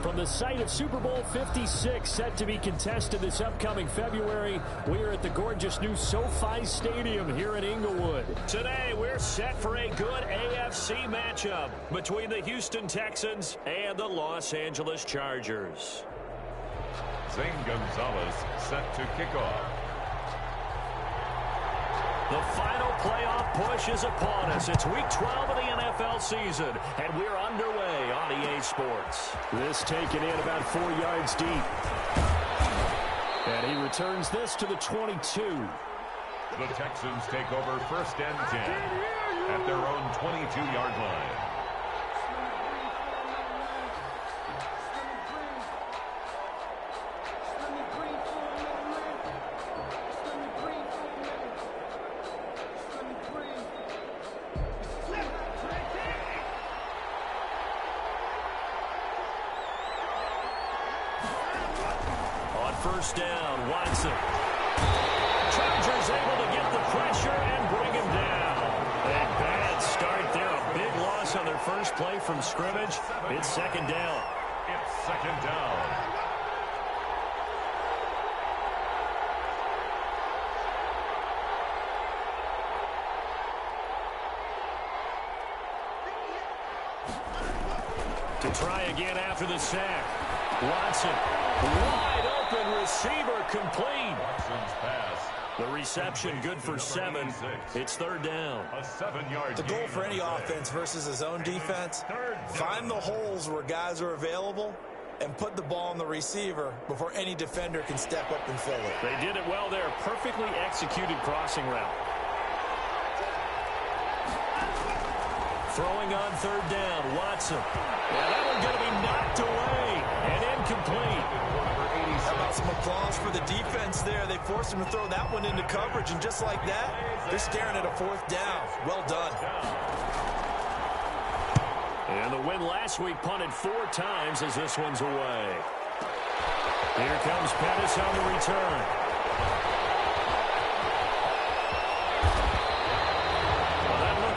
From the site of Super Bowl 56, set to be contested this upcoming February, we are at the gorgeous new SoFi Stadium here in Inglewood. Today, we're set for a good AFC matchup between the Houston Texans and the Los Angeles Chargers. Zane Gonzalez set to kick off. The final playoff push is upon us. It's Week 12 of the NFL season, and we're underway on EA Sports. This taken in about 4 yards deep. And he returns this to the 22. The Texans take over 1st and 10 at their own 22-yard line. First down, Watson. Chargers able to get the pressure and bring him down. A bad start there, a big loss on their first play from scrimmage. It's 2nd down. It's 2nd down. To try again after the sack. Watson, wide open receiver, complete. Watson's pass. The reception good for 7. It's 3rd down. A 7-yard The goal for any offense versus his own defense, find the holes where guys are available and put the ball on the receiver before any defender can step up and fill it. They did it well there. Perfectly executed crossing route. Throwing on 3rd down, Watson. Yeah, that one's going to be knocked away and incomplete. How about some applause for the defense there? They forced him to throw that one into coverage, and just like that, they're staring at a 4th down. Well done. And the win last week punted 4 times as this one's away. Here comes Pettis on the return.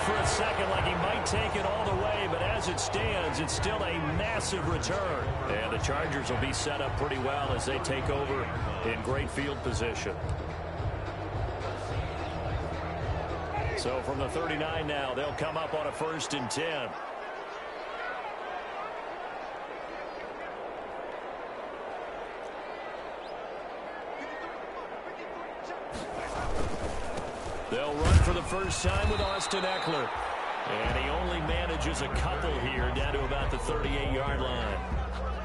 For a second like he might take it all the way, but as it stands, it's still a massive return. And the Chargers will be set up pretty well as they take over in great field position. So from the 39 now, they'll come up on a 1st and 10. They'll run for the first time with Austin Eckler. And he only manages a couple here down to about the 38-yard line.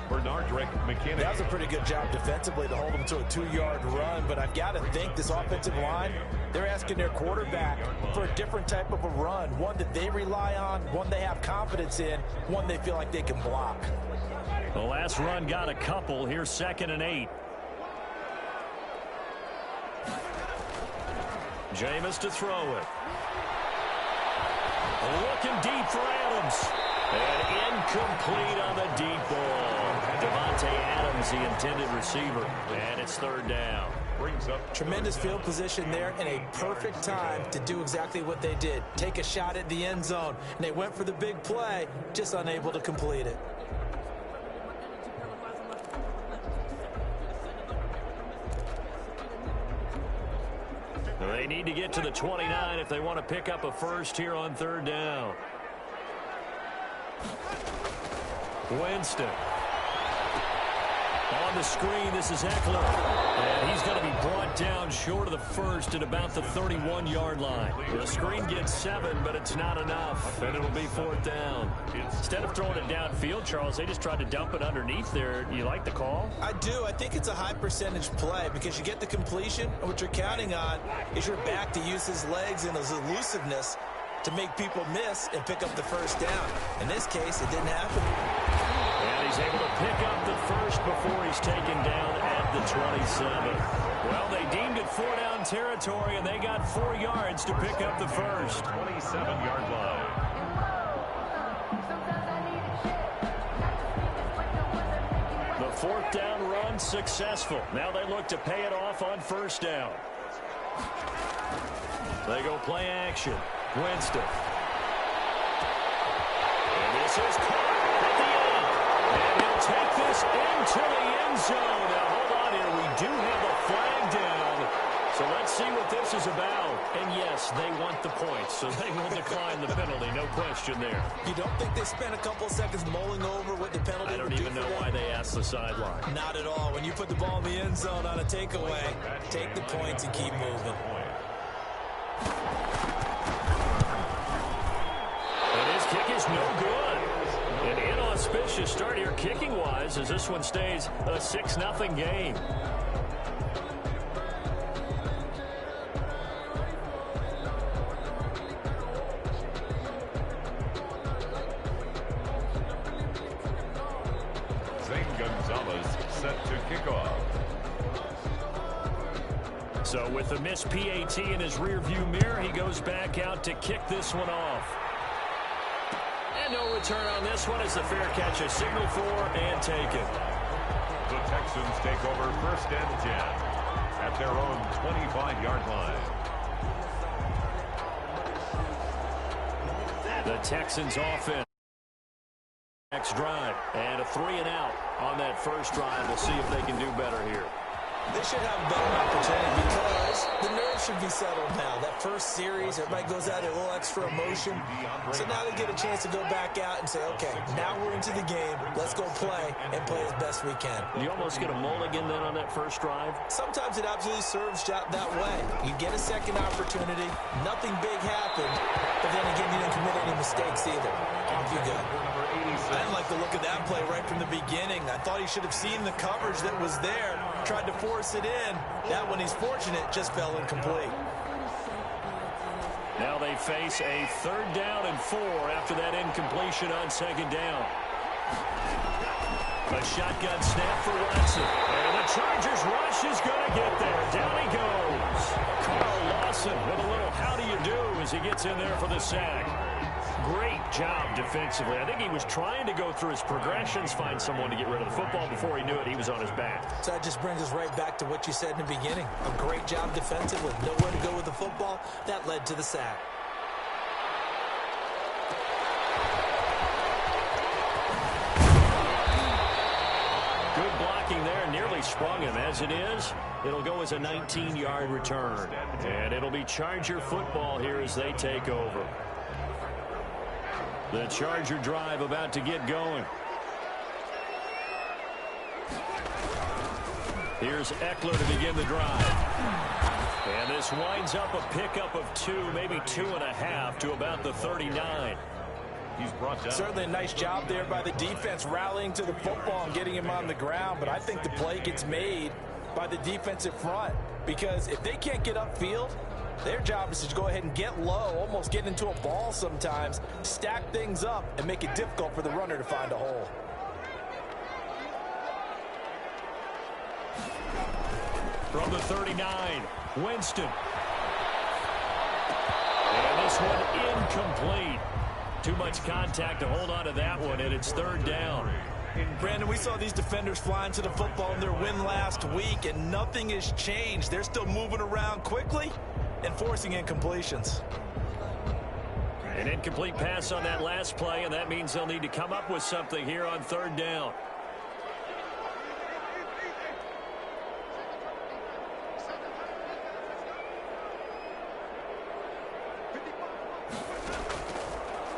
Bernard McKinney. That was a pretty good job defensively to hold him to a 2-yard run, but I've got to think this offensive line, they're asking their quarterback for a different type of a run, one that they rely on, one they have confidence in, one they feel like they can block. The last run got a couple. Here's 2nd and 8. Jameis to throw it. Looking deep for Adams. And incomplete on the deep ball. Devontae Adams, the intended receiver. And it's 3rd down. Brings up tremendous field position there and a perfect time to do exactly what they did. Take a shot at the end zone. And they went for the big play, just unable to complete it. They need to get to the 29 if they want to pick up a first here on 3rd down. Winston. On the screen, this is Eckler. And he's going to be brought down short of the first at about the 31-yard line. The screen gets 7, but it's not enough, and it'll be 4th down. Instead of throwing it downfield, Charles, they just tried to dump it underneath there. You like the call? I do. I think it's a high-percentage play because you get the completion, and what you're counting on is your back to use his legs and his elusiveness to make people miss and pick up the first down. In this case, it didn't happen. And he's able to pick up the first before he's taken down at the 27. Well, they deemed it 4-down territory, and they got 4 yards to pick up the first. 27-yard line. The 4th down run successful. Now they look to pay it off on 1st down. They go play action. Winston. And this is caught at the end. And he'll take this end zone. Now, hold on here. We do have a flag down. So let's see what this is about. And yes, they want the points, so they will decline the penalty. No question there. You don't think they spent a couple seconds mulling over what the penalty I don't would do even know for them? why they asked the sideline. Not at all. When you put the ball in the end zone on a takeaway, take the points and keep moving. And his kick is no good. An inauspicious start here kicking-wise as this one stays a 6-0 game. Set to kick off. So with the missed PAT in his rearview mirror, he goes back out to kick this one off. And no return on this one as the fair catch is signaled for and taken. The Texans take over 1st and 10 at their own 25-yard line. The Texans offense. Next drive, and a 3-and-out on that first drive. We'll see if they can do better here. They should have a better opportunity because the nerves should be settled now. That first series, everybody goes out a little extra emotion. So now they get a chance to go back out and say, okay, now we're into the game. Let's go play and play as best we can. You almost get a mulligan then on that first drive? Sometimes it absolutely serves that way. You get a second opportunity. Nothing big happened. But then again, you didn't commit any mistakes either. Off you go. I didn't like the look of that play right from the beginning. I thought he should have seen the coverage that was there, tried to force it in. That one, he's fortunate, just fell incomplete. Now they face a 3rd down and 4 after that incompletion on 2nd down. A shotgun snap for Watson. And the Chargers rush is going to get there. Down he goes. Carl Lawson with a little how do you do as he gets in there for the sack. Great job defensively. I think he was trying to go through his progressions, find someone to get rid of the football. Before he knew it, he was on his back. So that just brings us right back to what you said in the beginning. A great job defensively. Nowhere to go with the football. That led to the sack. Good blocking there. Nearly sprung him. As it is, it'll go as a 19-yard return. And it'll be Charger football here as they take over. The Charger drive about to get going. Here's Eckler to begin the drive. And this winds up a pickup of 2, maybe 2.5 to about the 39. He's brought down. Certainly a nice job there by the defense rallying to the football and getting him on the ground. But I think the play gets made by the defensive front. Because if they can't get upfield, their job is to go ahead and get low, almost get into a ball sometimes, stack things up, and make it difficult for the runner to find a hole. From the 39, Winston. And this one incomplete. Too much contact to hold on to that one, and it's 3rd down. Brandon, we saw these defenders flying to the football in their win last week, and nothing has changed. They're still moving around quickly and forcing incompletions. An incomplete pass on that last play, and that means they'll need to come up with something here on 3rd down.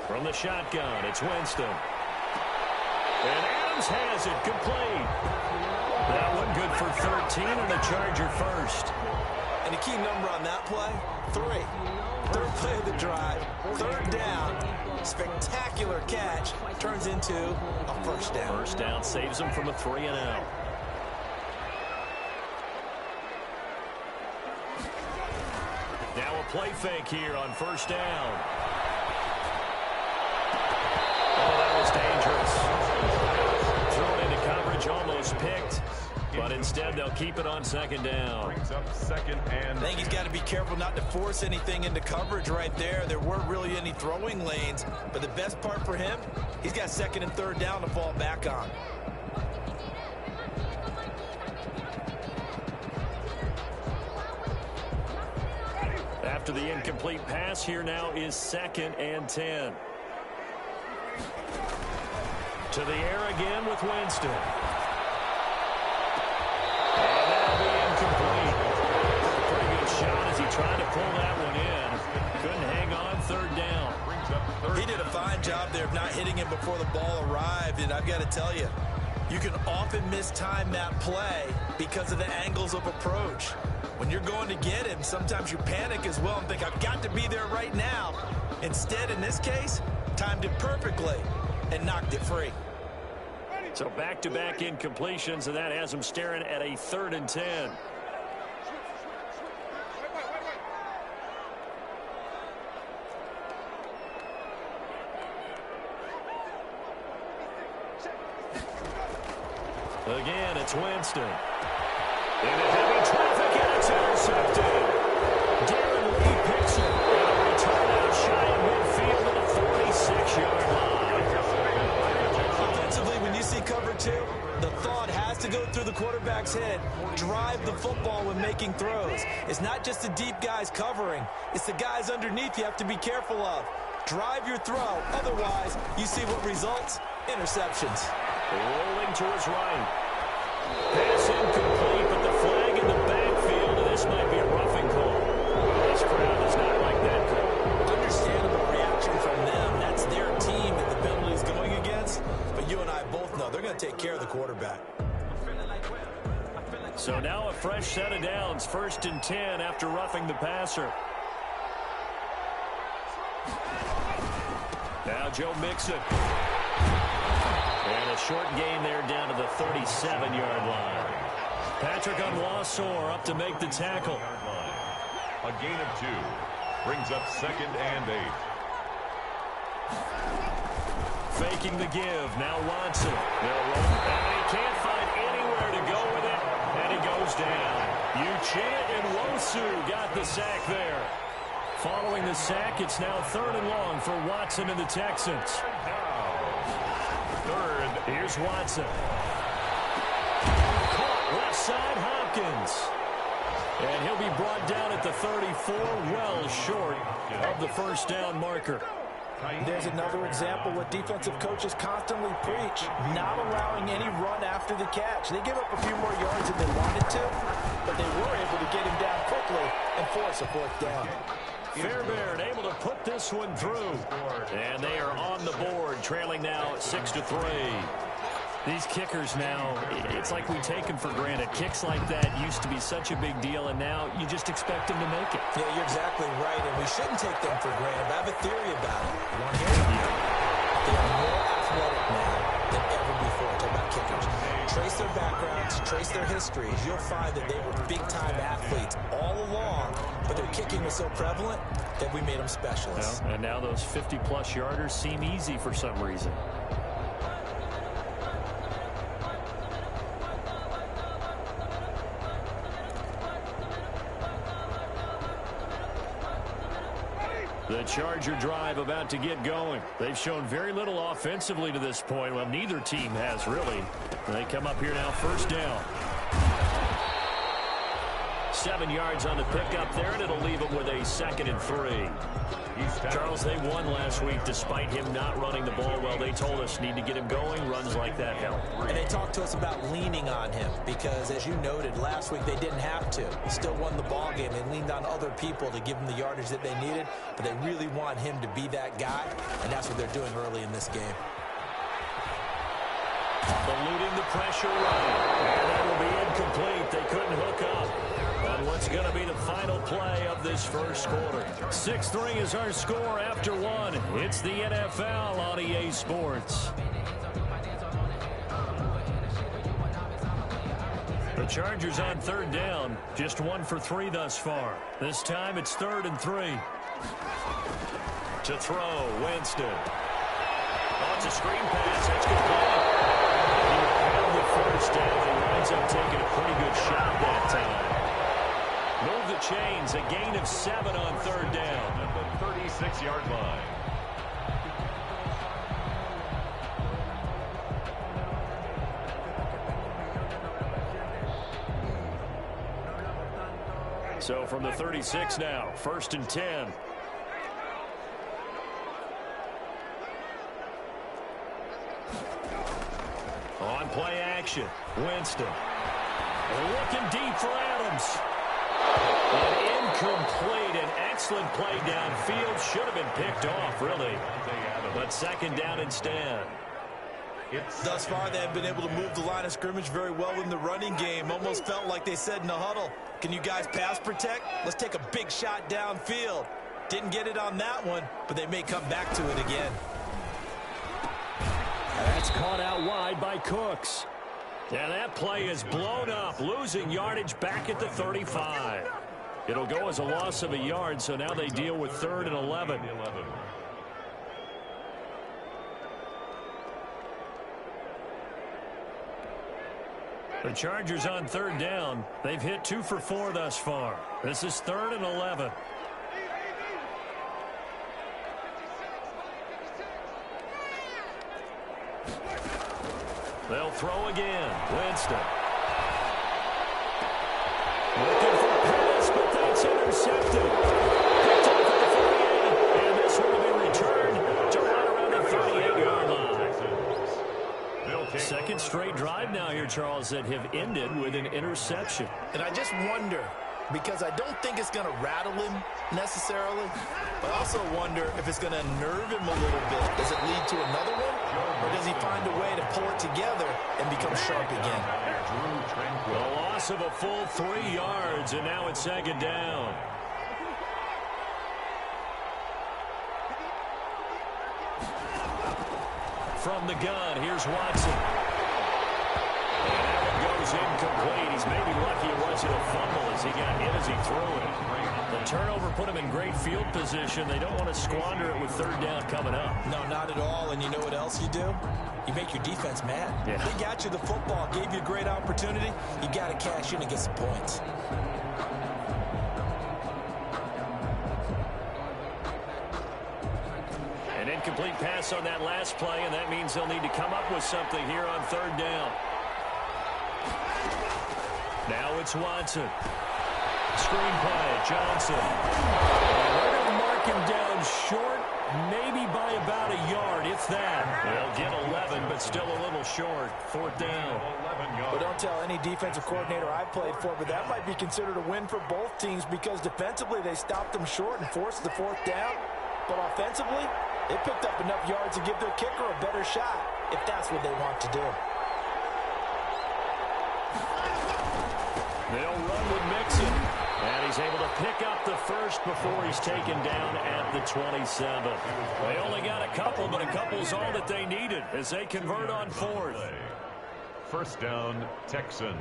From the shotgun, it's Winston. And Adams has it, complete. That one good for 13 and the Charger first. And the key number on that play, 3. 3rd play of the drive, 3rd down, spectacular catch, turns into a 1st down. 1st down saves them from a 3-and-out. Now a play fake here on 1st down. Oh, that was dangerous. Thrown into coverage, almost picked. But instead, they'll keep it on 2nd down. Brings up 2nd and... I think he's got to be careful not to force anything into coverage right there. There weren't really any throwing lanes. But the best part for him, he's got 2nd and 3rd down to fall back on. After the incomplete pass, here now is 2nd and 10. To the air again with Winston. job there of not hitting him before the ball arrived, and I've got to tell you, you can often mistime that play because of the angles of approach. When you're going to get him, sometimes you panic as well and think, I've got to be there right now. Instead, in this case, timed it perfectly and knocked it free. So back-to-back incompletions, and that has him staring at a 3rd and 10. Again, it's Winston. Into heavy traffic, and it's intercepted. Darren Lee picks it. And a return out shy of midfield at a 46-yard line. Offensively, when you see cover 2, the thought has to go through the quarterback's head. Drive the football when making throws. It's not just the deep guys covering. It's the guys underneath you have to be careful of. Drive your throw. Otherwise, you see what results? Interceptions. Rolling to his right. Pass incomplete, but the flag in the backfield, and this might be a roughing call. This crowd does not like that call. Understandable reaction from them. That's their team that the penalty is going against. But you and I both know they're going to take care of the quarterback. So now a fresh set of downs. 1st and 10 after roughing the passer. Now Joe Mixon. And a short gain there down to the 37-yard line. Patrick Onwuasor up to make the tackle. A gain of 2 brings up 2nd and 8. Faking the give. Now Watson. They'll roll. And he can't find anywhere to go with it. And he goes down. Uchenna Nwosu got the sack there. Following the sack, it's now 3rd and long for Watson and the Texans. 3rd. Here's Watson. Caught left side, Hopkins. And he'll be brought down at the 34, well short of the 1st down marker. There's another example what defensive coaches constantly preach, not allowing any run after the catch. They give up a few more yards than they wanted to, but they were able to get him down quickly and force a 4th down. Fairbairn able to put this one through. And they are on the board, trailing now 6-3. These kickers now, it's like we take them for granted. Kicks like that used to be such a big deal, and now you just expect them to make it. Yeah, you're exactly right, and we shouldn't take them for granted. I have a theory about it. You want to hear it? They are more athletic now than ever before. Talk about kickers. Trace their backgrounds, trace their histories. You'll find that they were big-time athletes all along, but their kicking was so prevalent that we made them specialists. Well, and now those 50-plus yarders seem easy for some reason. The Charger drive about to get going. They've shown very little offensively to this point. Well, neither team has, really. They come up here now, 1st down. 7 yards on the pickup there, and it'll leave them with a 2nd and 3. Charles, they won last week despite him not running the ball well. They told us need to get him going. Runs like that help. And they talked to us about leaning on him because, as you noted, last week they didn't have to. They still won the ball game. They leaned on other people to give them the yardage that they needed, but they really want him to be that guy, and that's what they're doing early in this game. Eluding the pressure right, and that will be incomplete. They couldn't hook up on what's going to be the final play of this 1st quarter. 6-3 is our score after 1. It's the NFL on EA Sports. The Chargers on 3rd down, just 1 for 3 thus far. This time it's 3rd and 3. To throw, Winston. Oh, it's a screen pass. That's complete. He held the 1st down. He winds up taking a pretty good shot that time. Move the chains. A gain of 7 on 3rd down. At the 36-yard line. So from the 36 now, 1st and 10. On play action, Winston. Looking deep for Adams. And incomplete. An excellent play downfield. Should have been picked off, really. But second down instead. Thus far, they have been able to move the line of scrimmage very well in the running game. Almost felt like they said in the huddle, can you guys pass protect? Let's take a big shot downfield. Didn't get it on that one, but they may come back to it again. That's caught out wide by Cooks. And that play is blown up, losing yardage back at the 35. It'll go as a loss of a yard, so now they deal with 3rd and 11. The Chargers on 3rd down. They've hit 2 for 4 thus far. This is 3rd and 11. They'll throw again. Winston. Looking for pass, but that's intercepted. Picked up at the 48, and this one will be returned to right around the 38-yard line. Second straight drive now here, Charles, that have ended with an interception. And I just wonder, because I don't think it's going to rattle him necessarily, but I also wonder if it's going to nerve him a little bit. Does it lead to another one, or does he find a way to pull it together and become sharp again? The loss of a full 3 yards, and now it's second down. From the gun, here's Watson. And that one goes incomplete. He's maybe lucky it wasn't a fumble as he got hit as he threw it. The turnover put him in great field position. They don't want to squander it with 3rd down coming up. No, not at all. And you know what else you do? You make your defense mad. Yeah. They got you the football, gave you a great opportunity. You got to cash in and get some points. An incomplete pass on that last play, and that means they'll need to come up with something here on 3rd down. Now it's Watson. Screen play, Johnson. And they're going to mark him down short, maybe by about a yard, if that. They'll get 11, but still a little short. 4th down. Well, don't tell any defensive coordinator I've played for, but that might be considered a win for both teams because defensively they stopped them short and forced the 4th down. But offensively, they picked up enough yards to give their kicker a better shot, if that's what they want to do. They'll run with Mixon. And he's able to pick up the first before he's taken down at the 27. They only got a couple, but a couple's all that they needed as they convert on 4th. 1st down, Texans.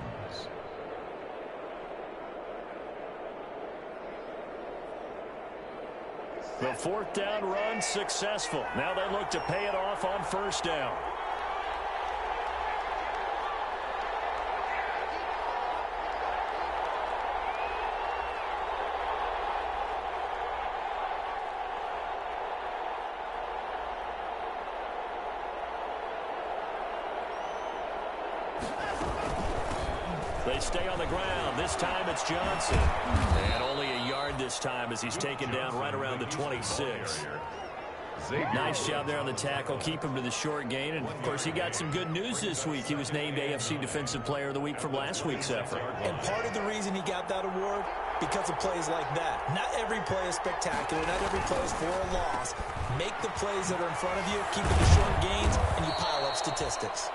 The 4th down run successful. Now they look to pay it off on 1st down. They stay on the ground. This time it's Johnson. And only a yard this time as he's taken down right around the 26. Nice job there on the tackle. Keep him to the short gain. And, of course, he got some good news this week. He was named AFC Defensive Player of the Week from last week's effort. And part of the reason he got that award, because of plays like that. Not every play is spectacular. Not every play is for a loss. Make the plays that are in front of you, keep it to short gains, and you pile up statistics.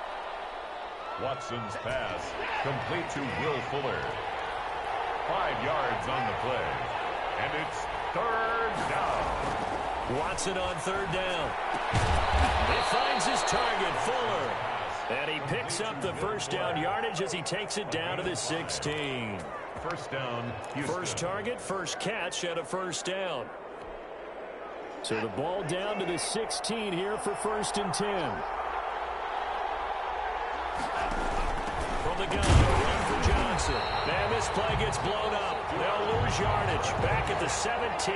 Watson's pass complete to Will Fuller. 5 yards on the play. And it's 3rd down. Watson on 3rd down. He finds his target, Fuller. And he picks up the 1st down yardage as he takes it down to the 16. 1st down, Houston. First target, first catch at a 1st down. So the ball down to the 16 here for 1st and 10. From the gun, run for Johnson. And this play gets blown up. They'll lose yardage back at the 17.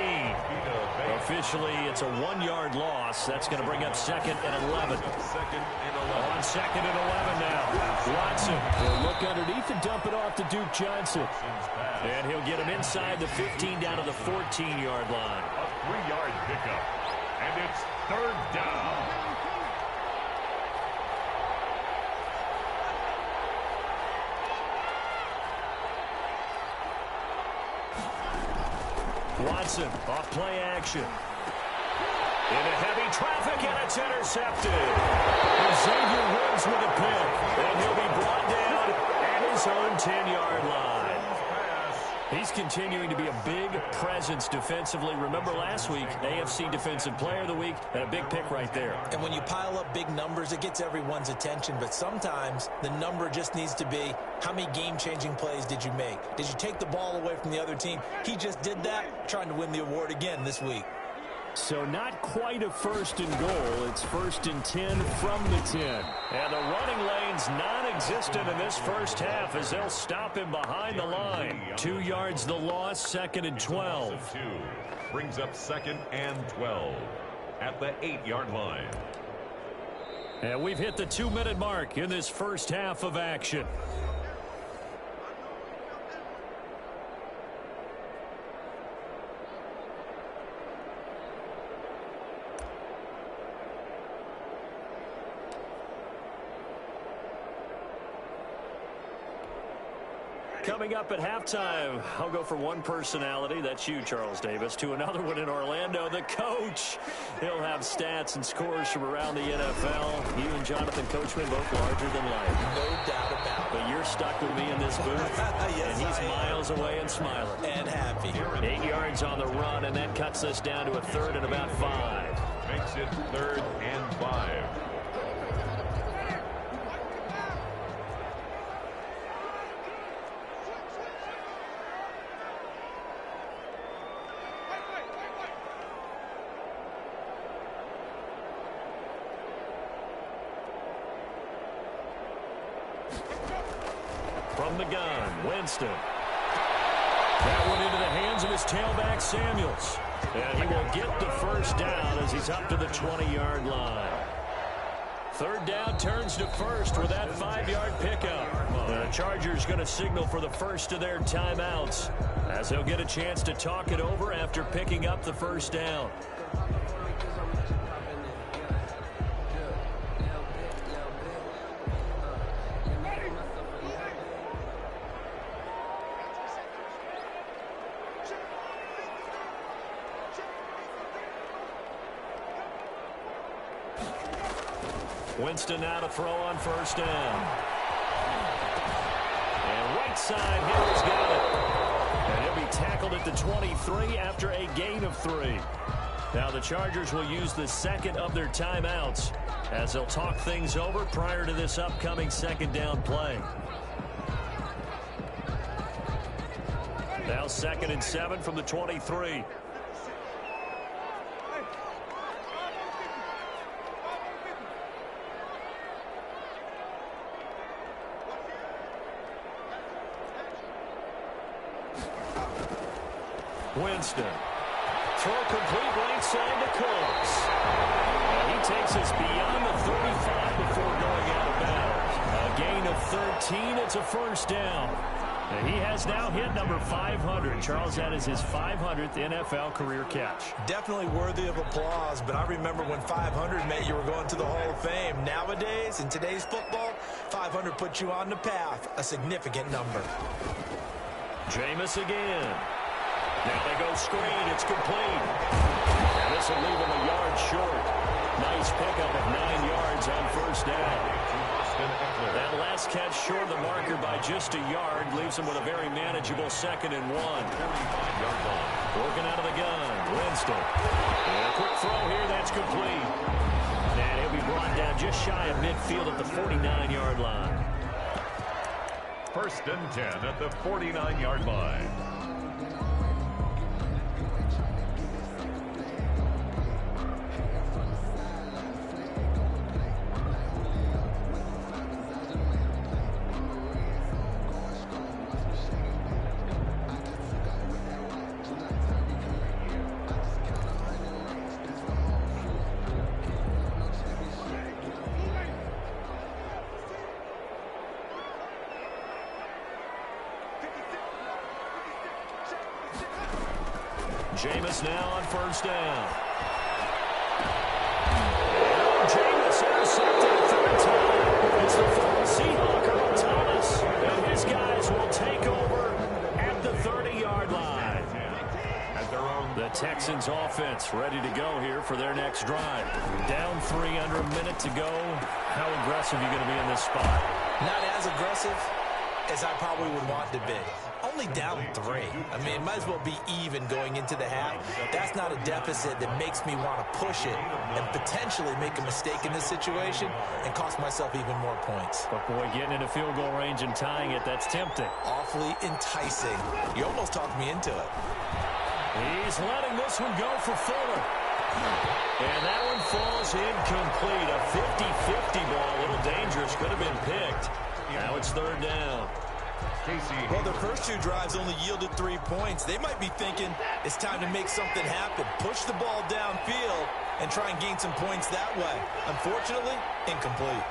Officially, it's a 1-yard loss. That's going to bring up 2nd and 11. On 2nd and 11 now. Watson will look underneath and dump it off to Duke Johnson. And he'll get him inside the 15 down to the 14-yard line. A 3-yard pickup. And it's 3rd down. Watson off play action. Into heavy traffic, and it's intercepted. Xavier Woods with a pick, and he'll be brought down at his own 10-yard line. He's continuing to be a big presence defensively. Remember last week, AFC Defensive Player of the Week, and a big pick right there. And when you pile up big numbers, it gets everyone's attention. But sometimes the number just needs to be, how many game-changing plays did you make? Did you take the ball away from the other team? He just did that, trying to win the award again this week. So not quite a first and goal. It's first and 10 from the 10. And the running lane's non-existent in this first half as they'll stop him behind the line. 2 yards the loss, second and 12. Brings up second and 12 at the 8-yard line. And we've hit the 2-minute mark in this first half of action. Coming up at halftime, I'll go from one personality, that's you, Charles Davis, to another one in Orlando, the coach. He'll have stats and scores from around the NFL. You and Jonathan Coachman both larger than life. No doubt about it. But you're stuck with me in this booth, yes, and he's miles away and smiling. And happy. 8 yards on the run, and that cuts us down to a third and about 5. Makes it third and 5. From the gun, Winston. That one into the hands of his tailback, Samuels. And he will get the first down as he's up to the 20-yard line. Third down turns to first with that 5-yard pickup. The Chargers going to signal for the first of their timeouts as they'll get a chance to talk it over after picking up the first down. Winston now to throw on first down. And right side, Hill's got it. And he'll be tackled at the 23 after a gain of 3. Now the Chargers will use the second of their timeouts as they'll talk things over prior to this upcoming second down play. Now second and 7 from the 23. Winston. Throw complete right side to Cooks. And he takes us beyond the 35 before going out of bounds. A gain of 13. It's a first down. And he has now hit number 500. Charles, that is his 500th NFL career catch. Definitely worthy of applause, but I remember when 500 meant you were going to the Hall of Fame. Nowadays, in today's football, 500 puts you on the path, a significant number. Jameis again. Now they go screen. It's complete. And this will leave him a yard short. Nice pickup of 9 yards on first down. That last catch short of the marker by just a yard leaves him with a very manageable second and 1. Working out of the gun. Winston. And a quick throw here. That's complete. And he'll be brought down just shy of midfield at the 49-yard line. First and 10 at the 49-yard line. Jameis now on first down. Jameis intercepted a third time. It's the former Seahawk, Earl Thomas. And his guys will take over at the 30-yard line. At their own. The Texans Falcons offense ready to go here for their next drive. Down 3 under a minute to go. How aggressive are you going to be in this spot? Not as aggressive as I probably would want to be. Only down 3. I mean, it might as well be even going into the half. That's not a deficit that makes me want to push it and potentially make a mistake in this situation and cost myself even more points. But, boy, getting into field goal range and tying it, that's tempting. Awfully enticing. You almost talked me into it. He's letting this one go for Fuller. And that one falls incomplete. A 50-50 ball, a little dangerous, could have been picked. Now it's 3rd down. Well, their first 2 drives only yielded 3 points. They might be thinking it's time to make something happen. Push the ball downfield and try and gain some points that way. Unfortunately, incomplete.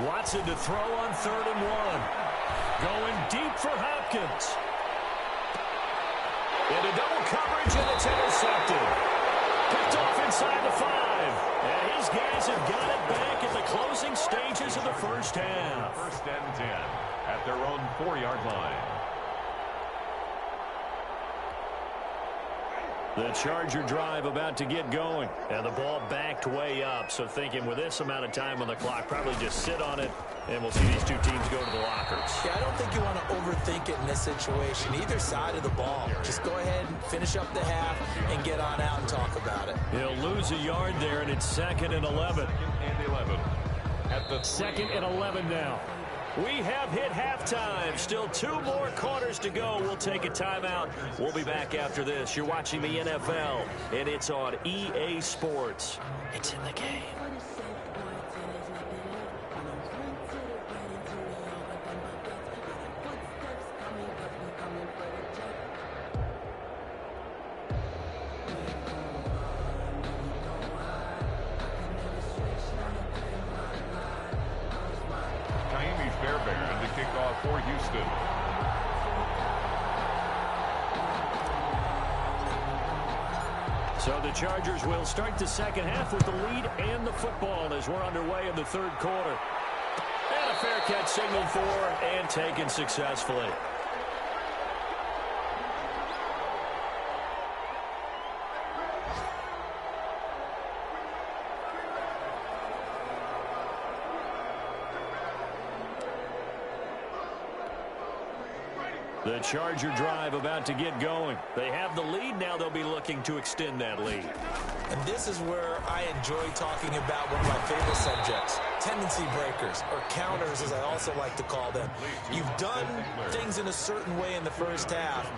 Watson to throw on 3rd and 1. Going deep for Hopkins. Into double coverage, and it's intercepted. Picked off inside the 5. And his guys have got it back at the closing stages of the first half. 1st and 10 at their own 4-yard line. The Charger drive about to get going. And the ball backed way up. So thinking with this amount of time on the clock, probably just sit on it, and we'll see these 2 teams go to the lockers. Yeah, I don't think you want to overthink it in this situation. Either side of the ball. Just go ahead and finish up the half and get on out and talk about it. He'll lose a yard there, and it's 2nd and 11. 2nd and 11. At the 2nd and 11 now. We have hit halftime. Still 2 more quarters to go. We'll take a timeout. We'll be back after this. You're watching the NFL, and it's on EA Sports. It's in the game. to kick off for Houston. So the Chargers will start the second half with the lead and the football as we're underway in the third quarter. And a fair catch signaled for and taken successfully. The Charger drive about to get going. They have the lead. Now they'll be looking to extend that lead. And this is where I enjoy talking about one of my favorite subjects, tendency breakers, or counters as I also like to call them. You've done things in a certain way in the first half,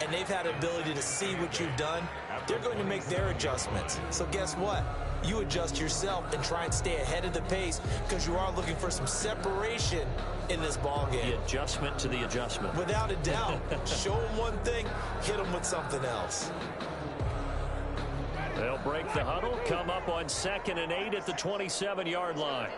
and they've had ability to see what you've done. They're going to make their adjustments. So guess what? You adjust yourself and try and stay ahead of the pace because you are looking for some separation in this ball game. The adjustment to the adjustment. Without a doubt. Show them one thing, hit them with something else. They'll break the huddle, come up on 2nd and 8 at the 27-yard line.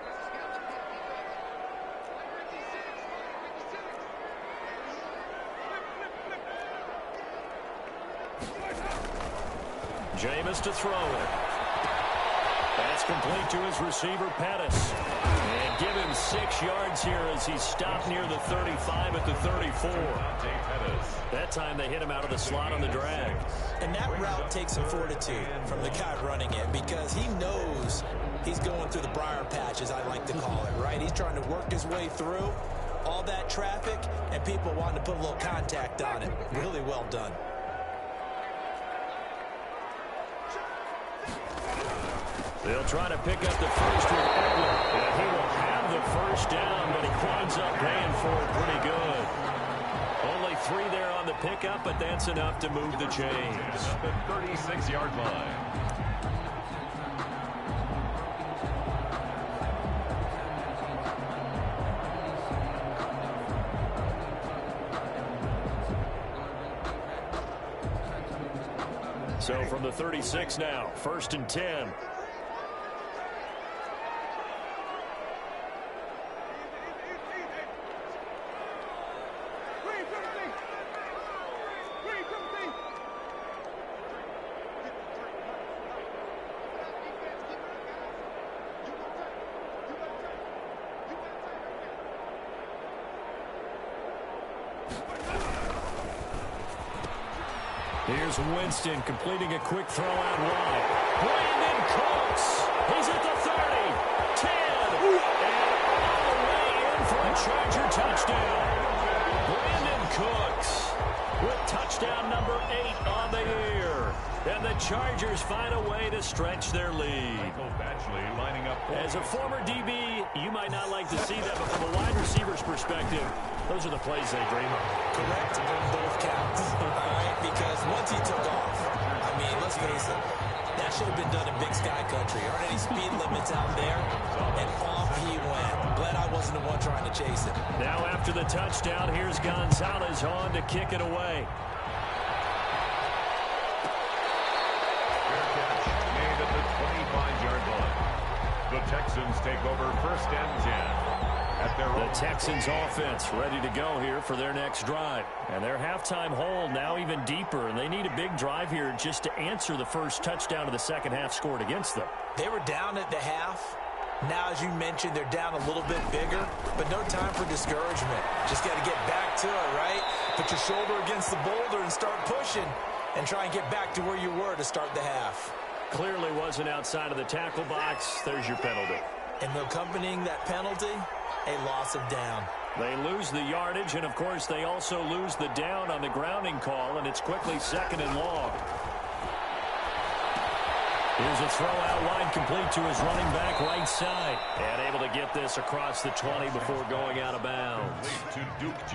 Jameis to throw it. That's complete to his receiver, Pettis. And give him 6 yards here as he's stopped near the 35 at the 34. That time they hit him out of the slot on the drag. And that route takes some fortitude from the guy running it because he knows he's going through the briar patch, as I like to call it, right? He's trying to work his way through all that traffic, and people wanting to put a little contact on it. Really well done. They'll try to pick up the first with Eckler. And he will have the first down, but he winds up paying for it pretty good. Only 3 there on the pickup, but that's enough to move the chains. At the 36-yard line. So from the 36 now, 1st and 10. Here's Winston completing a quick throw out wide. Brandon Cooks. He's at the 30, 10, and all the way in for a Charger touchdown. Brandon Cooks with touchdown number 8 on the year. And the Chargers find a way to stretch their lead. Lining up. As a former DB, you might not like to see that, but from a wide receiver's perspective, those are the plays they dream of. Correct on both counts. All right, because once he took off, I mean, let's face it, that should have been done in Big Sky Country. Aren't any speed limits out there? And off he went. Glad I wasn't the one trying to chase him. Now after the touchdown, here's Gonzalez on to kick it away. Made at the 25-yard line. The Texans take over first and 10. At their The Texans offense ready to go here for their next drive. And their halftime hole now even deeper. And they need a big drive here just to answer the first touchdown of the second half scored against them. They were down at the half. Now, as you mentioned, they're down a little bit bigger, but no time for discouragement. Just got to get back to it, right? Put your shoulder against the boulder and start pushing and try and get back to where you were to start the half. Clearly wasn't outside of the tackle box. There's your penalty. And accompanying that penalty, a loss of down. They lose the yardage, and, of course, they also lose the down on the grounding call, and it's quickly second and long. Here's a throw out wide, complete to his running back right side. And able to get this across the 20 before going out of bounds.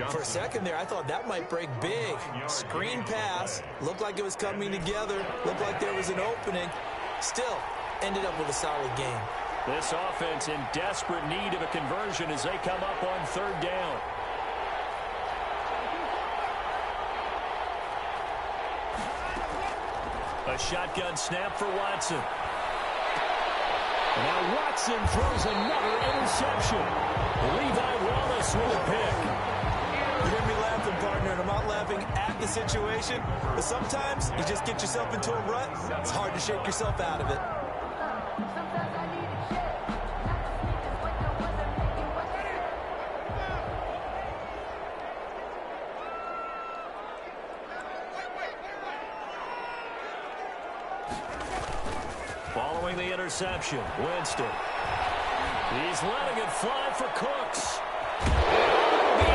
For a second there, I thought that might break big. Screen pass. Looked like it was coming together. Looked like there was an opening. Still, ended up with a solid game. This offense in desperate need of a conversion as they come up on third down. A shotgun snap for Watson. And now Watson throws another interception. Levi Wallace with a pick. You hear me laughing, partner, and I'm not laughing at the situation, but sometimes you just get yourself into a rut. It's hard to shake yourself out of it. Following the interception, Winston. He's letting it fly for Cooks. Be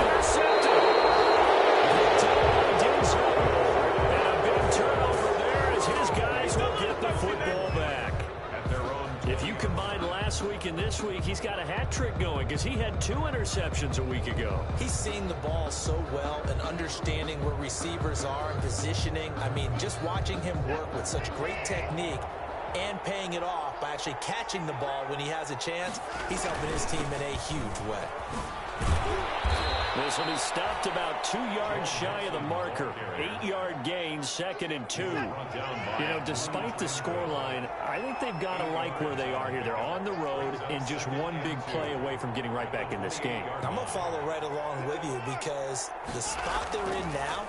intercepted. And a big turnover there as his guys will get the football back. If you combine last week and this week, he's got a hat trick going because he had 2 interceptions a week ago. He's seeing the ball so well and understanding where receivers are and positioning. I mean, just watching him work with such great technique and paying it off by actually catching the ball when he has a chance, he's helping his team in a huge way. This will be stopped about 2 yards shy of the marker. 8-yard gain, 2nd and 2. You know, despite the scoreline, I think they've got to like where they are here. They're on the road and just one big play away from getting right back in this game. I'm going to follow right along with you because the spot they're in now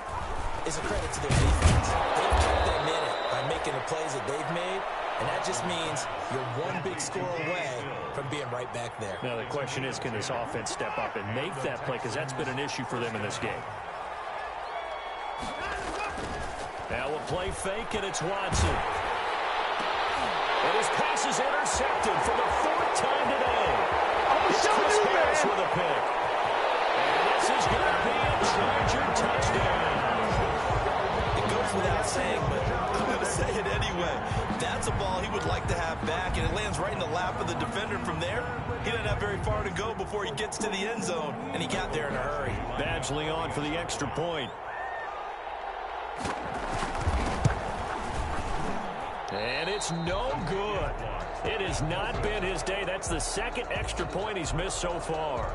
is a credit to their defense. They've kept them in it by making the plays that they've made. And that just means you're one big score away from being right back there. Now, the question is, can this offense step up and make that play? Because that's been an issue for them in this game. Now we'll play fake, and it's Watson. And his pass is intercepted for the 4th time today. It's Chris Harris with a pick. And this is going to be a Charger touchdown. It goes without saying, but I'm going to say it anyway. That's a ball he would like to have back, and it lands right in the lap of the defender from there. He doesn't have very far to go before he gets to the end zone, and he got there in a hurry. Badgley on for the extra point. And it's no good. It has not been his day. That's the 2nd extra point he's missed so far.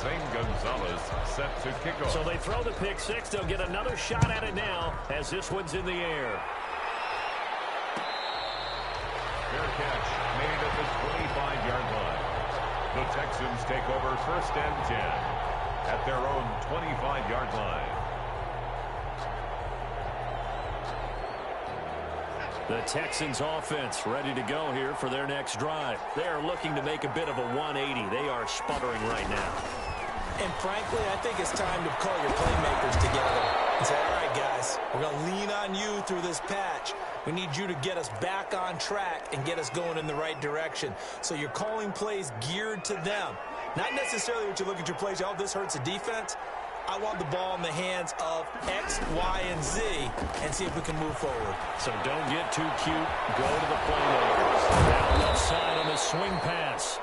Zane Gonzalez set to kick off. So they throw the pick 6. They'll get another shot at it now as this one's in the air. Fair catch made at the 25-yard line. The Texans take over first and 10 at their own 25-yard line. The Texans offense ready to go here for their next drive. They are looking to make a bit of a 180. They are sputtering right now. And frankly, I think it's time to call your playmakers together. and say, all right, guys, we're going to lean on you through this patch. We need you to get us back on track and get us going in the right direction. So you're calling plays geared to them. Not necessarily what you look at your plays, oh, this hurts the defense. I want the ball in the hands of X, Y, and Z and see if we can move forward. So don't get too cute. Go to the playmakers. Down left side on the swing pass.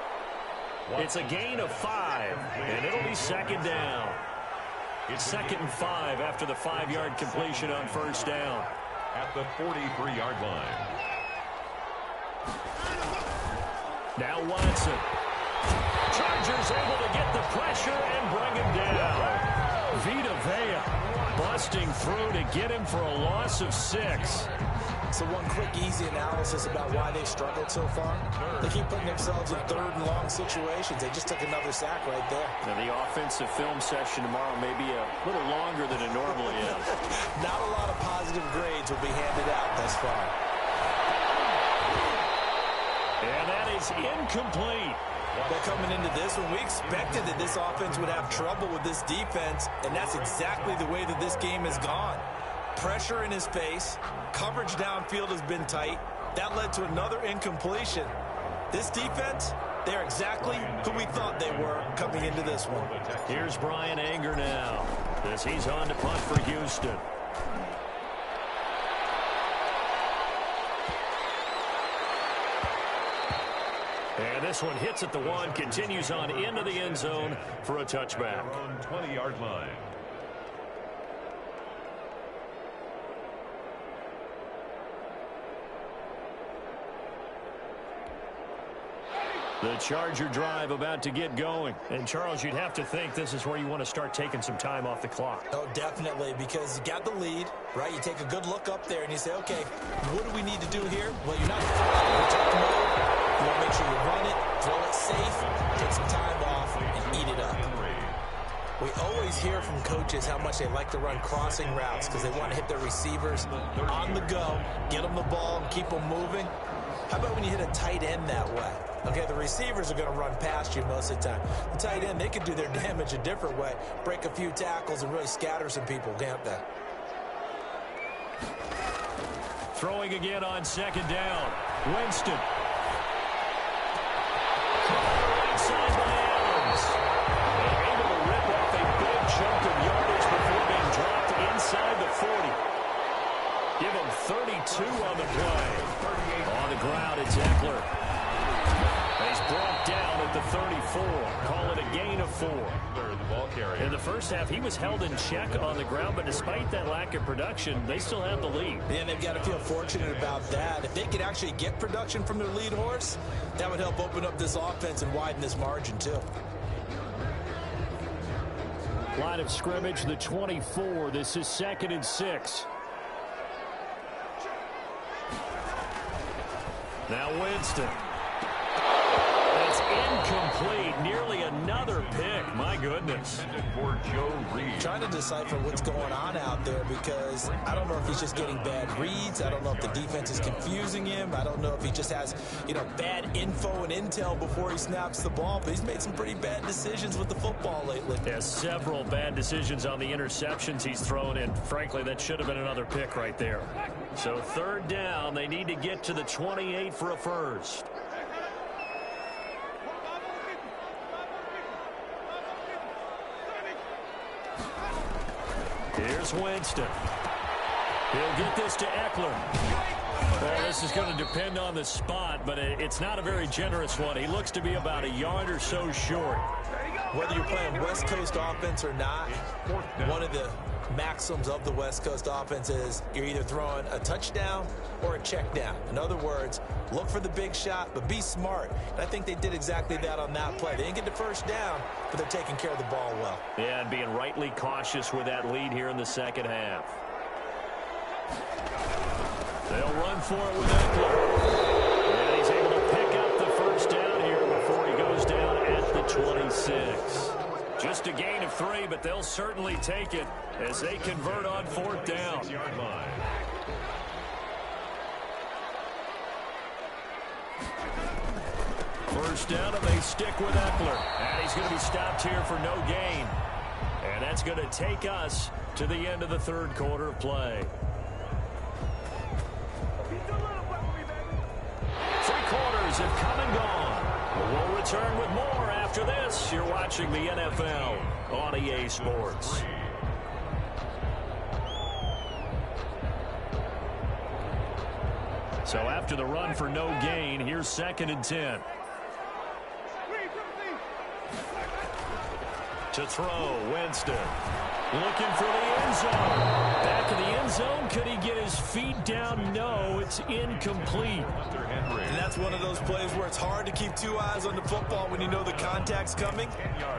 It's a gain of 5, and it'll be second down. It's 2nd and 5 after the 5-yard completion on first down. At the 43-yard line. Now Watson. Chargers able to get the pressure and bring him down. Vita Vea busting through to get him for a loss of 6. So one quick, easy analysis about why they struggled so far. They keep putting themselves in 3rd and long situations. They just took another sack right there. Now the offensive film session tomorrow may be a little longer than it normally is. Not a lot of positive grades will be handed out thus far. And that is incomplete. But coming into this one, we expected that this offense would have trouble with this defense, and that's exactly the way that this game has gone. Pressure in his face, coverage downfield has been tight. That led to another incompletion. This defense, they're exactly who we thought they were coming into this one. Here's Brian Anger now, as he's on to punt for Houston. And this one hits at the 1, continues on into the end zone for a touchback. On 20-yard line. The Charger drive about to get going. And, Charles, you'd have to think this is where you want to start taking some time off the clock. Oh, definitely, because you got the lead, right? You take a good look up there and you say, okay, what do we need to do here? Well, you're not in protect mode. You want to make sure you run it, throw it safe, take some time off, and eat it up. We always hear from coaches how much they like to run crossing routes because they want to hit their receivers on the go, get them the ball, and keep them moving. How about when you hit a tight end that way? Okay, the receivers are going to run past you most of the time. The tight end, they could do their damage a different way, break a few tackles and really scatter some people, can't they? Throwing again on 2nd down. Winston. Right side by Adams. They're able to rip off a big chunk of yardage before being dropped inside the 40. Give him 32 on the play. On the ground, it's Eckler. He's brought down at the 34. Call it a gain of 4. In the first half, he was held in check on the ground, but despite that lack of production, they still have the lead. Yeah, and they've got to feel fortunate about that. If they could actually get production from their lead horse, that would help open up this offense and widen this margin, too. Line of scrimmage, the 24. This is 2nd and 6. Now Winston. That's incomplete. Nearly another pick. My goodness. For Joe Reed. Trying to decipher what's going on out there because I don't know if he's just getting bad reads. I don't know if the defense is confusing him. I don't know if he just has, bad info and intel before he snaps the ball. But he's made some pretty bad decisions with the football lately. Yeah, several bad decisions on the interceptions he's thrown in. Frankly, that should have been another pick right there. So 3rd down, they need to get to the 28 for a first. Here's Winston. He'll get this to Eckler. Well, this is going to depend on the spot, but it's not a very generous one. He looks to be about a yard or so short. Whether you're playing West Coast offense or not, one of the maxims of the West Coast offense is you're either throwing a touchdown or a check down. In other words, look for the big shot, but be smart. And I think they did exactly that on that play. They didn't get the first down, but they're taking care of the ball well. Yeah, and being rightly cautious with that lead here in the second half. They'll run for it with Eckler. And he's able to pick up the first down here before he goes down at the 26. Just a gain of 3, but they'll certainly take it as they convert on 4th down. First down, and they stick with Eckler. And he's going to be stopped here for no gain. And that's going to take us to the end of the third quarter of play. Three quarters have come and gone. We'll return with more after this. You're watching the NFL on EA Sports. So after the run for no gain, here's 2nd and 10. To throw, Winston. Looking for the end zone. Back in the end zone. Could he get his feet down? No, it's incomplete. And that's one of those plays where it's hard to keep two eyes on the football when you know the contact's coming,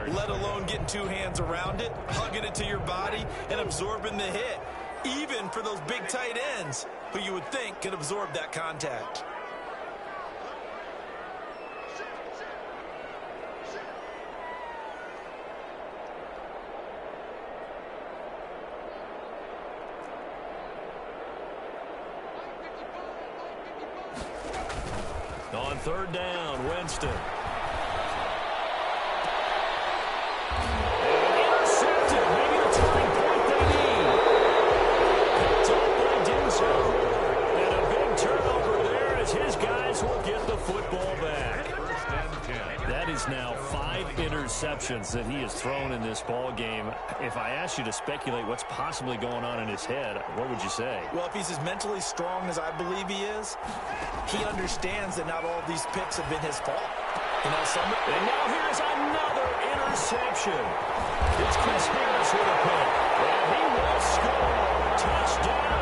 let alone getting two hands around it, hugging it to your body, and absorbing the hit. Even for those big tight ends who you would think could absorb that contact. On 3rd down, Winston. Intercepted. Maybe the turning point they need. Picked up by Denzel. And a big turnover there as his guys will get the football back. That is now 5 interceptions that he has thrown in this ball game. If I asked you to speculate what's possibly going on in his head, what would you say? Well, if he's as mentally strong as I believe he is, he understands that not all these picks have been his fault. You know, and now here's another interception. It's Chris Harris with a pick. And he will score. Touchdown.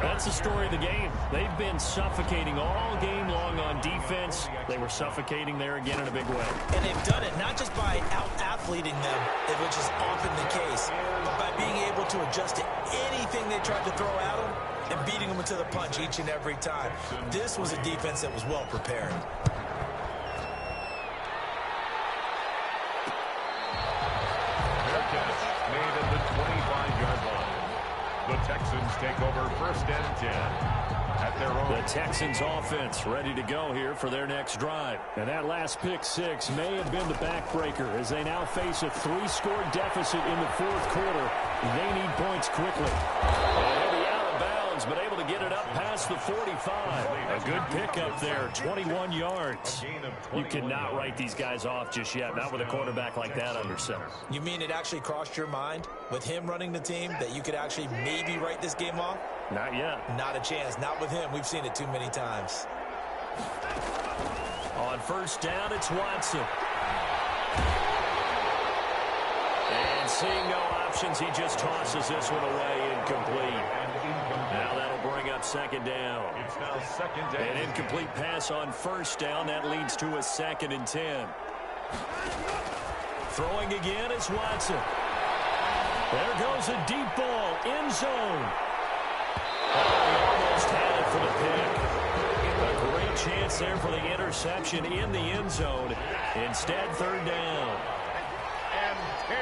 That's the story of the game. They've been suffocating all game long on defense. They were suffocating there again in a big way. And they've done it not just by out-athleting them, which is often the case, but by being able to adjust to anything they tried to throw at them and beating them into the punch each and every time. This was a defense that was well prepared. Fair catch made at the 25-yard line. The Texans take over 1st and 10 at their own. The Texans offense ready to go here for their next drive. And that last pick 6 may have been the backbreaker as they now face a 3-score deficit in the 4th quarter. They need points quickly. And he'll be out of bounds, but able to get it up past the 45. A good pickup there, 21 yards. You cannot write these guys off just yet, not with a quarterback like that under center. You mean it actually crossed your mind with him running the team that you could actually maybe write this game off? Not yet. Not a chance. Not with him. We've seen it too many times. On 1st down, it's Watson. And seeing no options, he just tosses this one away, incomplete. Now that'll bring up 2nd down. It's now 2nd down. An incomplete pass on 1st down. That leads to a 2nd and 10. Throwing again is Watson. There goes a deep ball, end zone. Oh, he almost had it for the pick. A great chance there for the interception in the end zone. Instead, 3rd down. And 10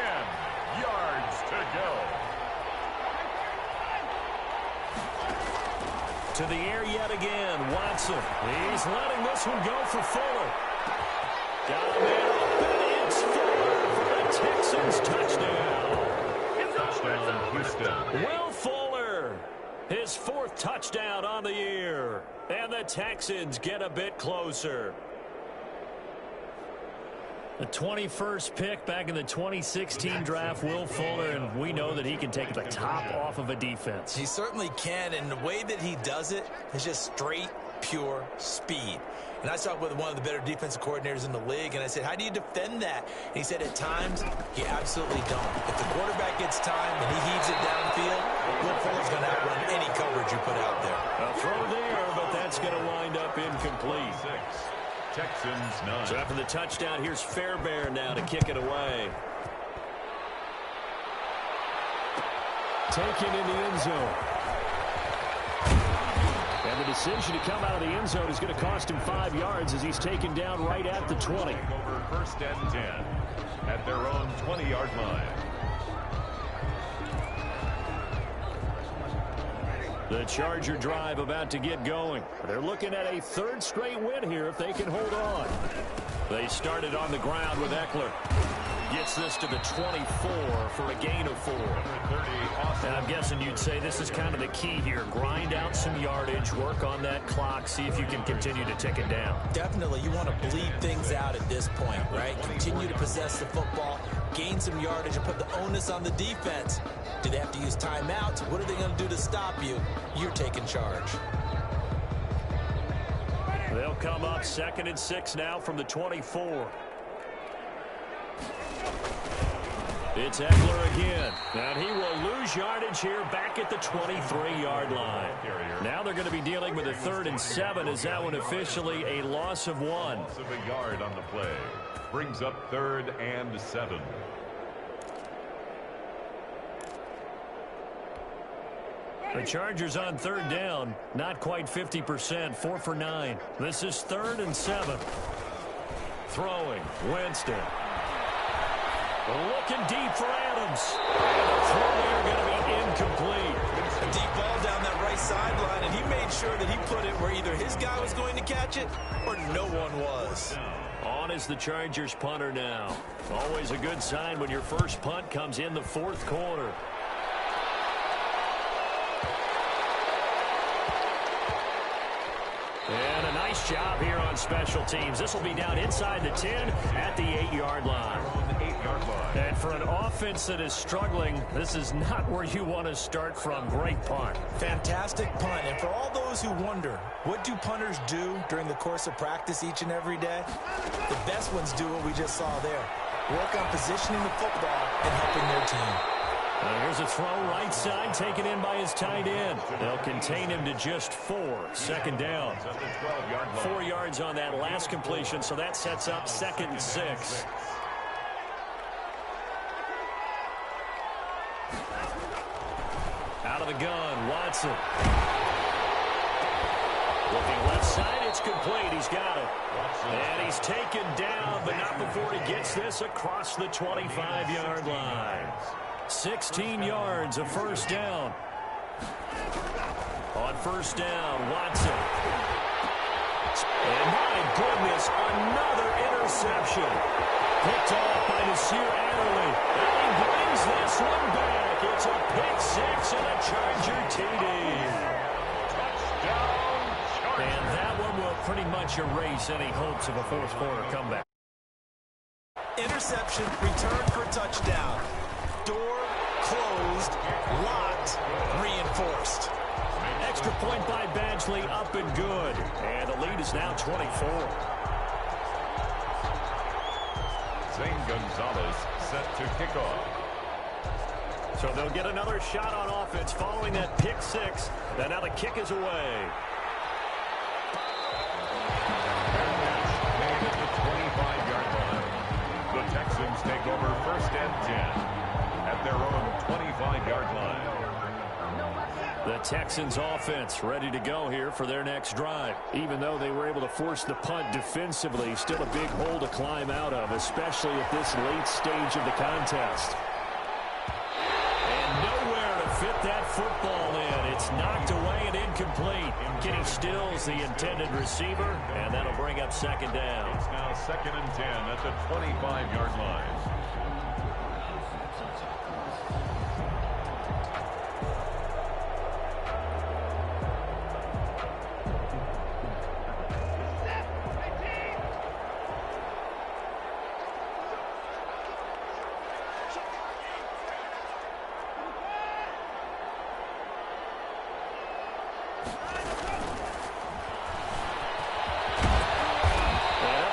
yards to go. To the air yet again, Watson. He's letting this one go for Fuller. Got a man open. It's Fuller for the Texans touchdown. Touchdown, Houston. Will Fuller, his 4th touchdown on the year. And the Texans get a bit closer. The 21st pick back in the 2016 draft, Will Fuller, and we know that he can take the top off of a defense. He certainly can, and the way that he does it is just straight, pure speed. And I talked with one of the better defensive coordinators in the league, and I said, how do you defend that? And he said, at times, you absolutely don't. If the quarterback gets time and he heaves it downfield, Will Fuller's going to outrun any coverage you put out there. A throw there, but that's going to wind up incomplete. Texans 9. So after the touchdown, here's Fairbairn now to kick it away. Taken in the end zone. And the decision to come out of the end zone is going to cost him 5 yards as he's taken down right at the 20. Over 1st and 10 at their own 20-yard line. The Charger drive about to get going. They're looking at a 3rd straight win here if they can hold on. They started on the ground with Eckler. Gets this to the 24 for a gain of 4. And I'm guessing you'd say this is kind of the key here. Grind out some yardage, work on that clock, see if you can continue to tick it down. Definitely. You want to bleed things out at this point, right? Continue to possess the football, gain some yardage, and put the onus on the defense. Do they have to use timeouts? What are they going to do to stop you? You're taking charge. They'll come up 2nd and 6 now from the 24. It's Eckler again, and he will lose yardage here back at the 23-yard line. Now they're going to be dealing with a 3rd and 7 as that one officially a loss of 1. Loss of a yard on the play. Brings up 3rd and 7. The Chargers on 3rd down, not quite 50%, 4 for 9. This is 3rd and 7. Throwing, Winston. Looking deep for Adams. The throw there going to be incomplete. A deep ball down that right sideline, and he made sure that he put it where either his guy was going to catch it or no one was. On is the Chargers punter now. Always a good sign when your first punt comes in the 4th quarter. And a nice job here on special teams. This will be down inside the 10 at the 8-yard line. And for an offense that is struggling, this is not where you want to start from. Great punt. Fantastic punt. And for all those who wonder, what do punters do during the course of practice each and every day? The best ones do what we just saw there. Work on positioning the football and helping their team. Here's a throw right side taken in by his tight end. They'll contain him to just 4. 2nd down. 4 yards on that last completion, so that sets up 2nd and 6. Out of the gun, Watson. Looking left side, it's complete. He's got it. And he's taken down, but not before he gets this across the 25-yard line. 16 yards, a 1st down. On 1st down, Watson. And my goodness, another interception. Picked off by Nasir Adderley. And he brings this one back. It's a pick 6 and a Charger TD. Touchdown, Chargers. And that one will pretty much erase any hopes of a 4th quarter comeback. Interception, return for touchdown. Door closed, locked, reinforced. Extra point by Badgley, up and good. And the lead is now 24. Zane Gonzalez set to kick off. So they'll get another shot on offense following that pick 6. And now the kick is away. Made at the 25-yard line. The Texans take over 1st and 10 at their own 25-yard line. The Texans offense ready to go here for their next drive. Even though they were able to force the punt defensively, still a big hole to climb out of, especially at this late stage of the contest. And nowhere to fit that football in. It's knocked away and incomplete. Getting Stills, the intended receiver, and that'll bring up 2nd down. It's now 2nd and 10 at the 25-yard line.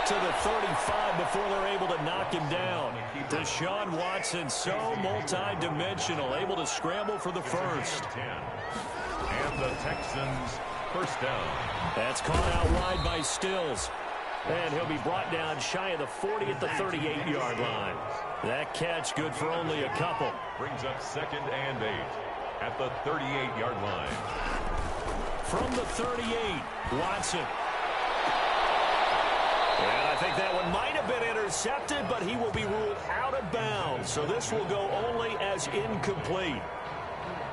To the 35 before they're able to knock him down. Deshaun Watson, so multi-dimensional, able to scramble for the 1st. And the Texans 1st down. That's caught out wide by Stills. And he'll be brought down shy of the 40 at the 38-yard line. That catch good for only a couple. Brings up 2nd and 8 at the 38-yard line. From the 38, Watson. And I think that one might have been intercepted, but he will be ruled out of bounds. So this will go only as incomplete.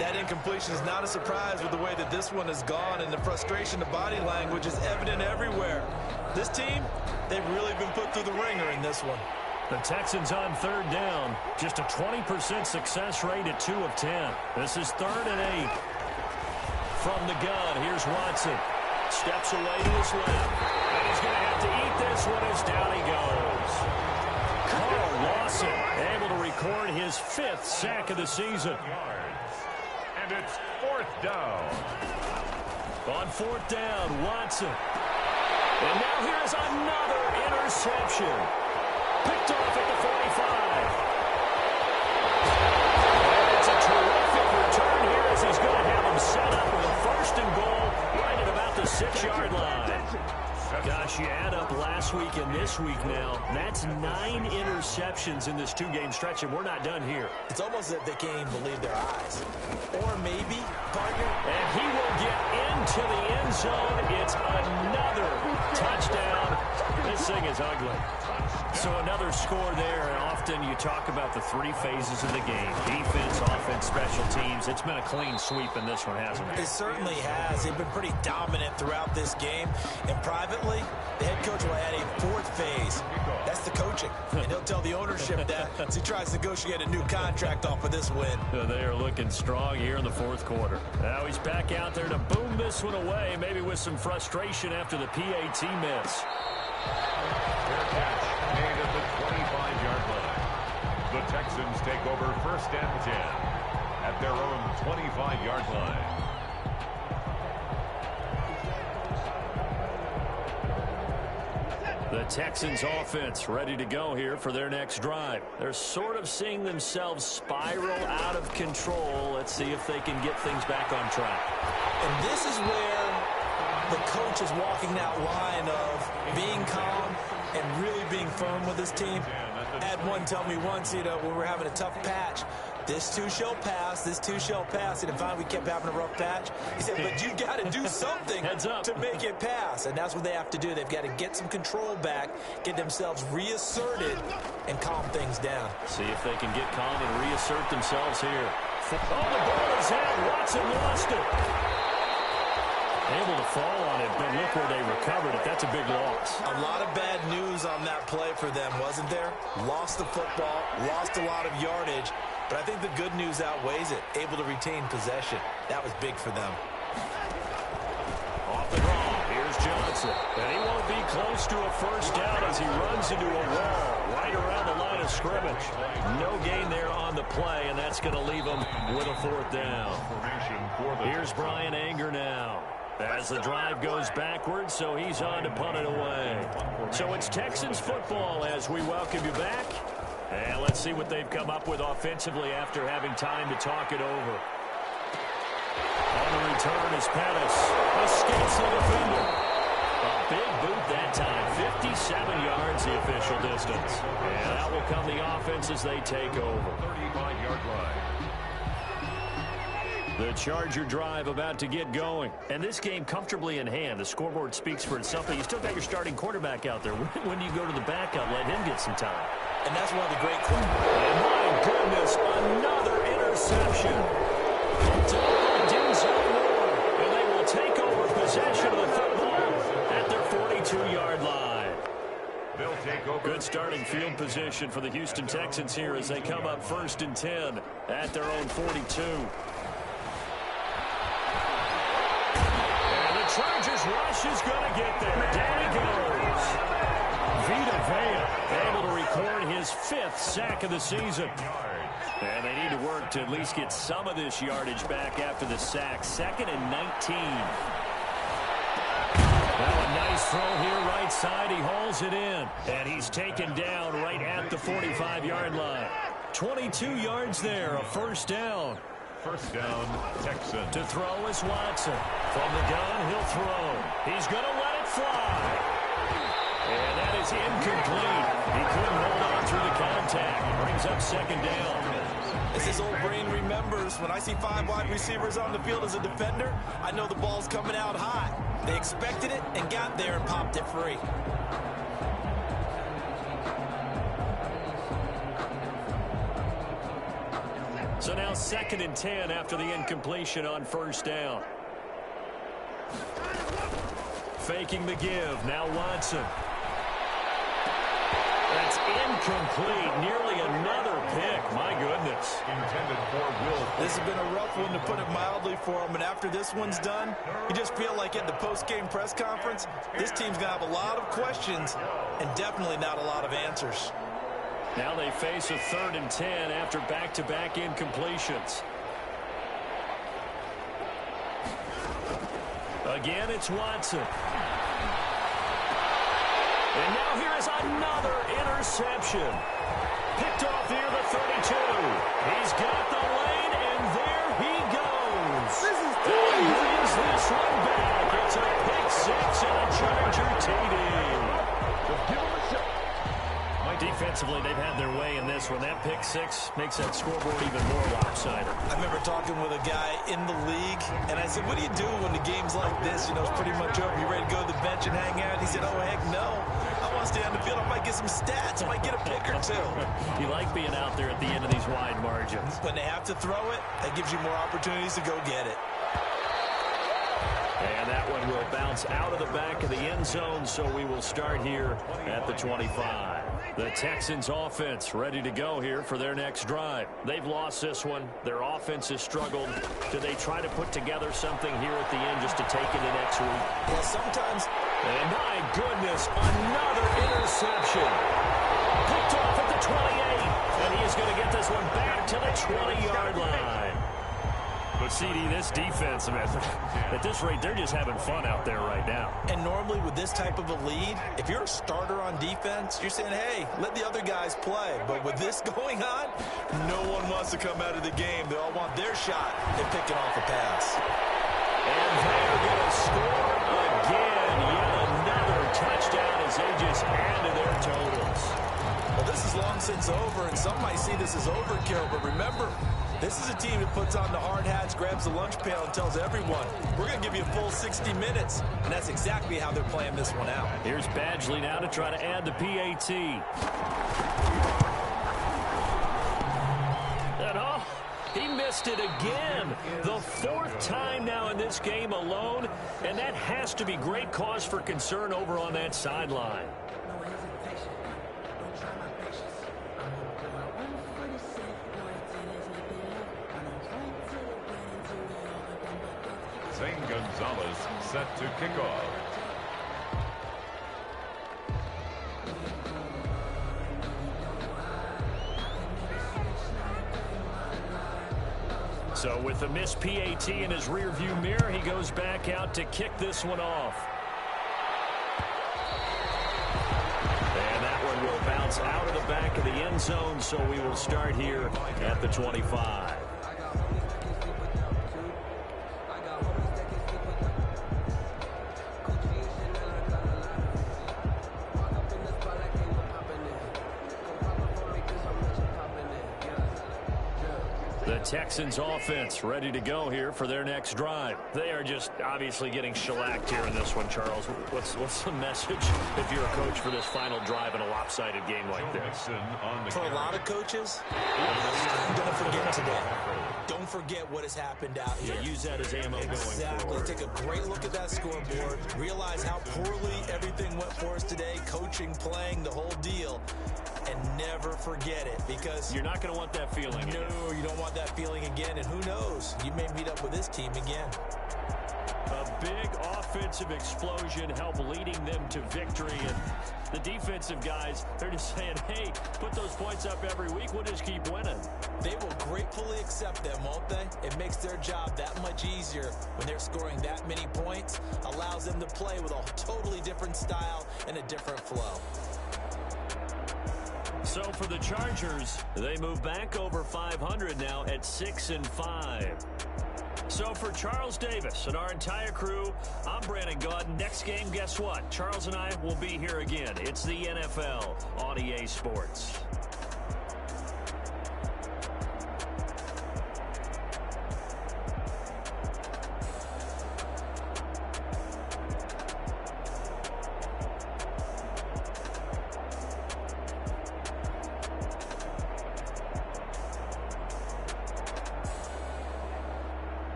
That incompletion is not a surprise with the way that this one has gone, and the frustration, the body language is evident everywhere. This team, they've really been put through the ringer in this one. The Texans on third down. Just a 20% success rate at 2 of 10. This is 3rd and 8. From the gun, here's Watson. Steps away to his left. And he's going to have to eat this one as down he goes. Carl Lawson able to record his 5th sack of the season. And it's 4th down. On 4th down, Watson. And now here's another interception. Picked off at the 45. And it's a terrific return here as he's going to have him set up with a 1st and goal right at about the 6-yard line. Gosh, you add up last week and this week now. That's 9 interceptions in this 2-game stretch, and we're not done here. It's almost as if they can't even believe their eyes. Or maybe, partner. And he will get into the end zone. It's another touchdown. This thing is ugly. So another score there, and often you talk about the 3 phases of the game. Defense, offense, special teams. It's been a clean sweep in this one, hasn't it? It certainly has. They've been pretty dominant throughout this game. And privately, the head coach will add a 4th phase. That's the coaching. And he'll tell the ownership that as he tries to negotiate a new contract off of this win. They are looking strong here in the 4th quarter. Now he's back out there to boom this one away, maybe with some frustration after the PAT miss. Fair catch made at the 25-yard line. The Texans take over 1st and 10 at their own 25-yard line. The Texans offense ready to go here for their next drive. They're sort of seeing themselves spiral out of control. Let's see if they can get things back on track. And this is where the coach is walking that line of being calm and really being firm with his team. I had one tell me once, when we were having a tough patch, this too shall pass, this too shall pass. And finally we kept having a rough patch. He said, but you've got to do something to make it pass. And that's what they have to do. They've got to get some control back, get themselves reasserted, and calm things down. See if they can get calm and reassert themselves here. Oh, the ball is out. Watson lost it. Able to fall on it, but look where they recovered it. That's a big loss. A lot of bad news on that play for them, wasn't there? Lost the football, lost a lot of yardage, but I think the good news outweighs it. Able to retain possession. That was big for them. Off the draw, here's Johnson. And he won't be close to a 1st down as he runs into a wall right around the line of scrimmage. No gain there on the play, and that's going to leave him with a 4th down. Here's Brian Anger now. As the drive goes backwards, so he's on to punt it away. So it's Texans football as we welcome you back. And let's see what they've come up with offensively after having time to talk it over. On the return is Pettis. Escapes the defender. A big boot that time. 57 yards the official distance. And out will come the offense as they take over. 35-yard line. The Charger drive about to get going. And this game comfortably in hand. The scoreboard speaks for itself, but you still got your starting quarterback out there. When you go to the backup, let him get some time. And that's one of the great questions. And my goodness, another interception. And they will take over possession of the football at their 42-yard line. They'll take over. Good starting field position for the Houston Texans here as they come up 1st and 10 at their own 42. Chargers rush is going to get there. Down he goes. Vita Vea able to record his 5th sack of the season. And they need to work to at least get some of this yardage back after the sack. 2nd and 19. Now a nice throw here right side. He hauls it in. And he's taken down right at the 45-yard line. 22 yards there, a 1st down. 1st down, Texans. To throw is Watson. From the gun, he'll throw. He's going to let it fly. And that is incomplete. He couldn't hold on through the contact. Brings up 2nd down. As his old brain remembers, when I see 5 wide receivers on the field as a defender, I know the ball's coming out hot. They expected it and got there and popped it free. So now 2nd and 10 after the incompletion on 1st down. Faking the give. Now Watson. That's incomplete. Nearly another pick. My goodness. Intended for Will. This has been a rough one, to put it mildly, for him. And after this one's done, you just feel like at the post-game press conference, this team's going to have a lot of questions and definitely not a lot of answers. Now they face a 3rd and 10 after back-to-back incompletions. Again, it's Watson. And now here is another interception. Picked off near the 32. He's got the lane, and there he goes. And he brings this one back. It's a pick 6 and a Charger TD. Give him a shot. Defensively, they've had their way in this one. That pick 6 makes that scoreboard even more lopsided. I remember talking with a guy in the league, and I said, what do you do when the game's like this? You know, it's pretty much over. You ready to go to the bench and hang out? He said, oh, heck no. I want to stay on the field. I might get some stats. I might get a pick or two. You like being out there at the end of these wide margins. When they have to throw it, that gives you more opportunities to go get it. And that one will bounce out of the back of the end zone, so we will start here at the 25. The Texans offense ready to go here for their next drive. They've lost this one. Their offense has struggled. Do they try to put together something here at the end just to take into next week? Well, sometimes. And my goodness, another interception. Picked off at the 28. And he is going to get this one back to the 20-yard line. But, CD, this defense, at this rate, they're just having fun out there right now. And normally with this type of a lead, if you're a starter on defense, you're saying, hey, let the other guys play. But with this going on, no one wants to come out of the game. They all want their shot at picking off a pass. And they're going to score again. Yet another touchdown as they just add to their totals. Well, this is long since over, and some might see this as overkill. But remember, this is a team that puts on the hard hats, grabs the lunch pail, and tells everyone, we're going to give you a full 60 minutes. And that's exactly how they're playing this one out. Here's Badgley now to try to add the PAT. And oh, he missed it again. The 4th time now in this game alone. And that has to be great cause for concern over on that sideline. Zane Gonzalez set to kick off. So with the missed PAT in his rearview mirror, he goes back out to kick this one off. And that one will bounce out of the back of the end zone, so we will start here at the 25. The Texans offense ready to go here for their next drive. They are just obviously getting shellacked here in this one, Charles. What's the message if you're a coach for this final drive in a lopsided game like this? For a lot of coaches, don't forget today. Don't forget what has happened out here. Yeah, use that as ammo going forward. Take a great look at that scoreboard. Realize how poorly everything went for us today. Coaching, playing, the whole deal. And never forget it, because you're not going to want that feeling again. No, you don't want that feeling again. And who knows? You may meet up with this team again. A big offensive explosion helped leading them to victory. And the defensive guys, they're just saying, hey, put those points up every week. We'll just keep winning. They will gratefully accept them, won't they? It makes their job that much easier when they're scoring that many points. Allows them to play with a totally different style and a different flow. So for the Chargers, they move back over 500 now at 6-5. So for Charles Davis and our entire crew, I'm Brandon Gaudin. Next game, guess what? Charles and I will be here again. It's the NFL on EA Sports.